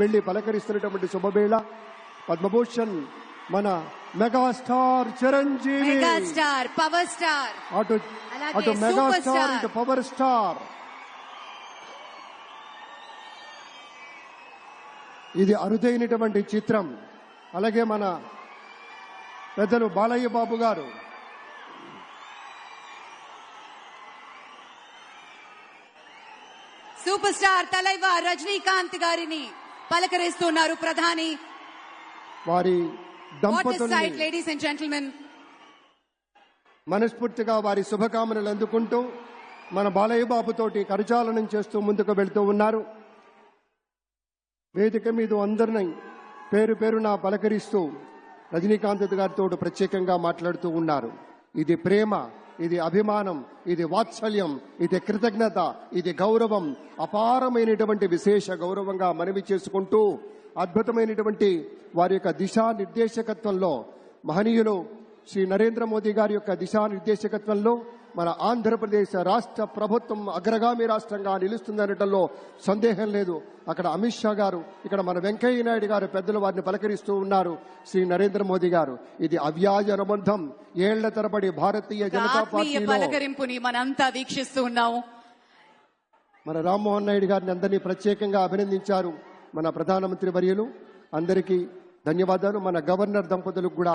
వెళ్లి పలకరిస్తున్నటువంటి శుభవేళ పద్మభూషణ్ మన megastar Chiranjeevi, megastar power star, అటు మెగాస్టార్ ఇటు పవర్ స్టార్. ఇది అరుదైనటువంటి చిత్రం. అలాగే మన పెద్దలు బాలయ్య బాబు గారు, సూపర్ స్టార్ తలైవా రజనీకాంత్ గారిని పలకరిస్తున్నారు ప్రధాని. వారి దంపతుల్ని లేడీస్ అండ్ జెంటిల్మెన్ మనస్ఫూర్తిగా వారి శుభకామనలు అందుకుంటూ మన బాలయ్య బాబు తోటి కరచాలనం చేస్తూ ముందుకు వెళ్తూ ఉన్నారు. వేదిక మీద అందరినీ పేరు పేరున పలకరిస్తూ రజనీకాంత్ గారితో ప్రత్యేకంగా మాట్లాడుతూ ఉన్నారు. ఇది ప్రేమ, ఇది అభిమానం, ఇది వాత్సల్యం, ఇది కృతజ్ఞత, ఇది గౌరవం, అపారమైనటువంటి విశేష గౌరవంగా మనవి చేసుకుంటూ అద్భుతమైనటువంటి వారి యొక్క దిశానిర్దేశకత్వంలో మహనీయులు శ్రీ నరేంద్ర మోదీ గారి యొక్క దిశానిర్దేశకత్వంలో మన ఆంధ్రప్రదేశ్ రాష్ట్ర ప్రభుత్వం అగ్రగామి రాష్ట్రంగా నిలుస్తుందనటంలో సందేహం లేదు. అక్కడ అమిత్ షా గారు, ఇక్కడ మన వెంకయ్య నాయుడు గారు పెద్దలు వారిని పలకరిస్తూ ఉన్నారు. శ్రీ నరేంద్ర మోదీ గారు, ఇది అవ్యాజ అనుబంధం. ఏళ్ల తరబడి భారతీయ జనతా పార్టీ పలకరింపుని మనంతా వీక్షిస్తూ ఉన్నాము. మన రామ్మోహన్ నాయుడు గారిని అందరినీ ప్రత్యేకంగా అభినందించారు మన ప్రధానమంత్రి వర్యులు. అందరికీ ధన్యవాదాలు. మన గవర్నర్ దంపతులకు కూడా